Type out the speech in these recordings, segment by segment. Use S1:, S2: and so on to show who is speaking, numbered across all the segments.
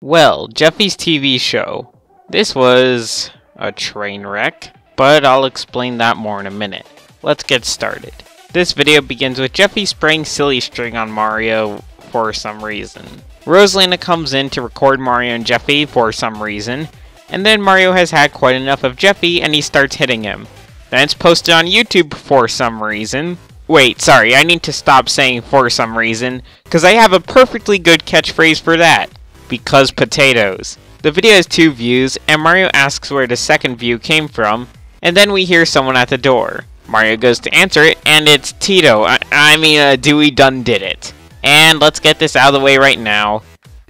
S1: Well, Jeffy's TV show. This was a train wreck, but I'll explain that more in a minute. Let's get started. This video begins with Jeffy spraying silly string on Mario for some reason. Rosalina comes in to record Mario and Jeffy for some reason, and then Mario has had quite enough of Jeffy and he starts hitting him. Then it's posted on YouTube for some reason. Wait, sorry, I need to stop saying for some reason, because I have a perfectly good catchphrase for that. Because potatoes. The video has 2 views, and Mario asks where the second view came from, and then we hear someone at the door. Mario goes to answer it, and it's Tito. Dewey done did it. And let's get this out of the way right now.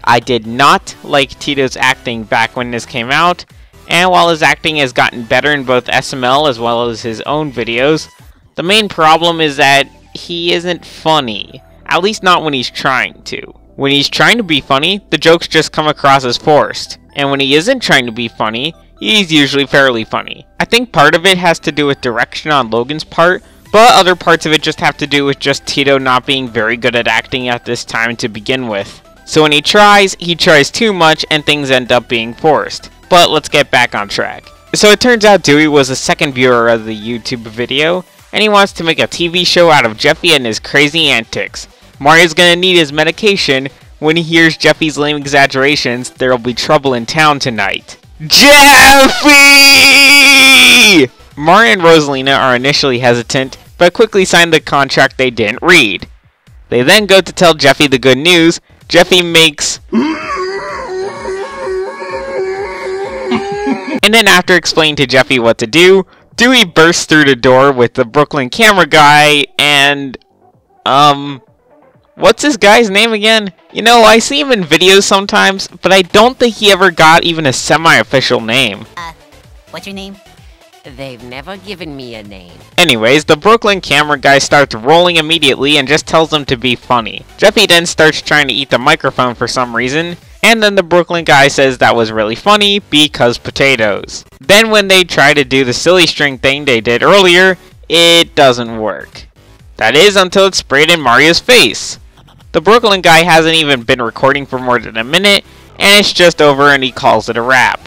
S1: I did not like Tito's acting back when this came out, and while his acting has gotten better in both SML as well as his own videos, the main problem is that he isn't funny. At least not when he's trying to. When he's trying to be funny, the jokes just come across as forced. And when he isn't trying to be funny, he's usually fairly funny. I think part of it has to do with direction on Logan's part, but other parts of it just have to do with just Tito not being very good at acting at this time to begin with. So when he tries too much and things end up being forced. But let's get back on track. So it turns out Dewey was the second viewer of the YouTube video, and he wants to make a TV show out of Jeffy and his crazy antics. Mario's gonna need his medication. When he hears Jeffy's lame exaggerations, there'll be trouble in town tonight. Jeffy! Mario and Rosalina are initially hesitant, but quickly sign the contract they didn't read. They then go to tell Jeffy the good news. Jeffy makes... And then after explaining to Jeffy what to do, Dewey bursts through the door with the Brooklyn camera guy and... What's this guy's name again? You know, I see him in videos sometimes, but I don't think he ever got even a semi-official name.
S2: What's your name?
S3: They've never given me a name.
S1: Anyways, the Brooklyn camera guy starts rolling immediately and just tells them to be funny. Jeffy then starts trying to eat the microphone for some reason, and then the Brooklyn guy says that was really funny because potatoes. Then when they try to do the silly string thing they did earlier, it doesn't work. That is until it's sprayed in Mario's face. The Brooklyn guy hasn't even been recording for more than a minute, and it's just over and he calls it a wrap.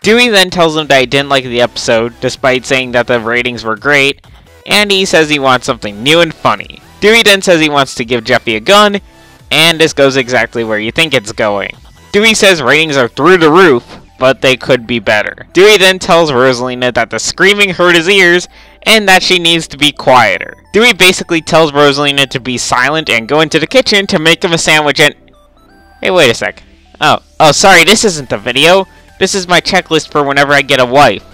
S1: Dewey then tells him that he didn't like the episode, despite saying that the ratings were great, and he says he wants something new and funny. Dewey then says he wants to give Jeffy a gun, and this goes exactly where you think it's going. Dewey says ratings are through the roof, but they could be better. Dewey then tells Rosalina that the screaming hurt his ears, and that she needs to be quieter. Dewey basically tells Rosalina to be silent and go into the kitchen to make him a sandwich and... Hey, wait a sec. Oh, sorry, this isn't the video. This is my checklist for whenever I get a wife.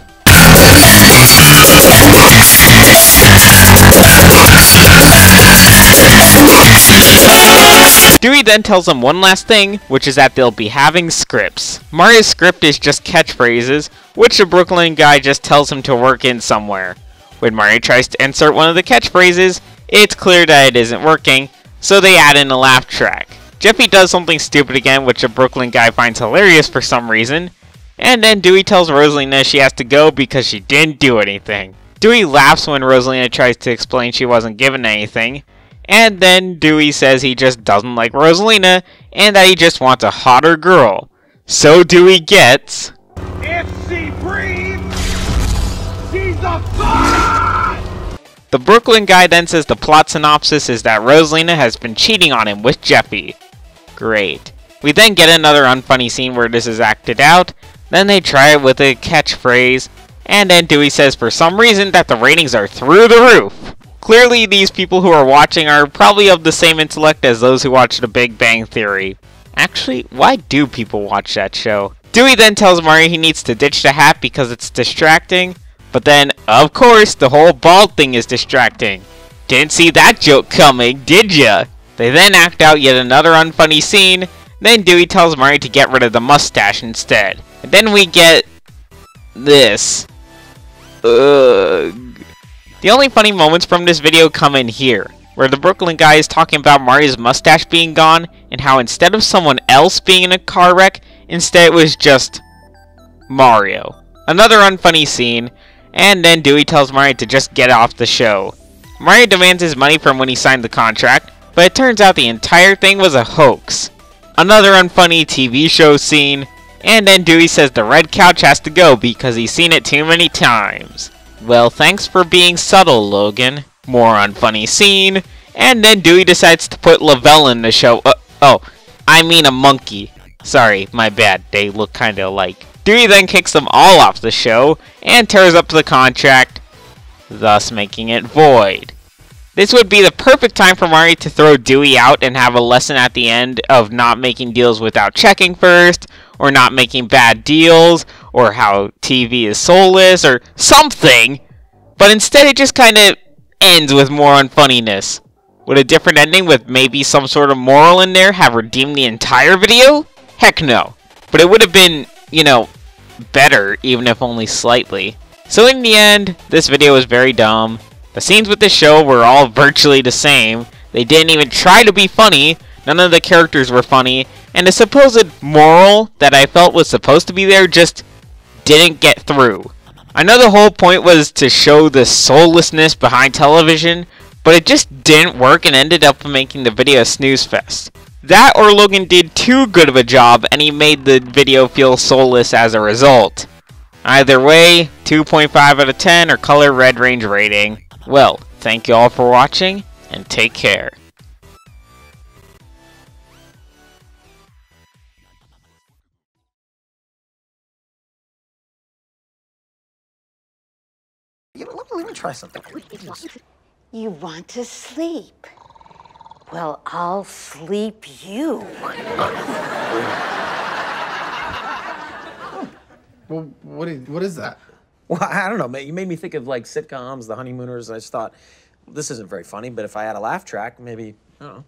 S1: Dewey then tells them one last thing, which is that they'll be having scripts. Mario's script is just catchphrases, which the Brooklyn guy just tells him to work in somewhere. When Mario tries to insert one of the catchphrases, it's clear that it isn't working, so they add in a laugh track. Jeffy does something stupid again, which the Brooklyn guy finds hilarious for some reason, and then Dewey tells Rosalina she has to go because she didn't do anything. Dewey laughs when Rosalina tries to explain she wasn't given anything, and then Dewey says he just doesn't like Rosalina, and that he just wants a hotter girl. So Dewey gets...
S4: If she breathes, she's a god!
S1: The Brooklyn guy then says the plot synopsis is that Rosalina has been cheating on him with Jeffy. Great. We then get another unfunny scene where this is acted out, then they try it with a catchphrase, and then Dewey says for some reason that the ratings are through the roof. Clearly, these people who are watching are probably of the same intellect as those who watch The Big Bang Theory. Actually, why do people watch that show? Dewey then tells Mario he needs to ditch the hat because it's distracting, but then, of course, the whole bald thing is distracting. Didn't see that joke coming, did ya? They then act out yet another unfunny scene, then Dewey tells Mario to get rid of the mustache instead. And then we get... this. Ugh. The only funny moments from this video come in here, where the Brooklyn guy is talking about Mario's mustache being gone, and how instead of someone else being in a car wreck, instead it was just... Mario. Another unfunny scene, and then Dewey tells Mario to just get off the show. Mario demands his money from when he signed the contract, but it turns out the entire thing was a hoax. Another unfunny TV show scene, and then Dewey says the red couch has to go because he's seen it too many times. Well, thanks for being subtle, Logan. More unfunny scene, and then Dewey decides to put Lavelle in the show. I mean a monkey. Sorry, my bad, they look kinda alike. Dewey then kicks them all off the show, and tears up the contract, thus making it void. This would be the perfect time for Marty to throw Dewey out and have a lesson at the end of not making deals without checking first, or not making bad deals, or how TV is soulless, or something. But instead it just kinda ends with more unfunniness. Would a different ending with maybe some sort of moral in there have redeemed the entire video? Heck no. But it would have been, better, even if only slightly. So in the end, this video was very dumb. The scenes with the show were all virtually the same. They didn't even try to be funny. None of the characters were funny. And the supposed moral that I felt was supposed to be there just didn't get through. I know the whole point was to show the soullessness behind television, but it just didn't work and ended up making the video a snooze fest. That or Logan did too good of a job and he made the video feel soulless as a result. Either way, 2.5 out of 10 or color red range rating. Well, thank you all for watching and take care.
S2: Let me try something.
S5: You want to sleep? Well, I'll sleep you.
S2: Well, what is that?
S6: Well, I don't know, man. You made me think of like sitcoms, The Honeymooners, and I just thought, this isn't very funny, but if I had a laugh track, maybe, I don't know.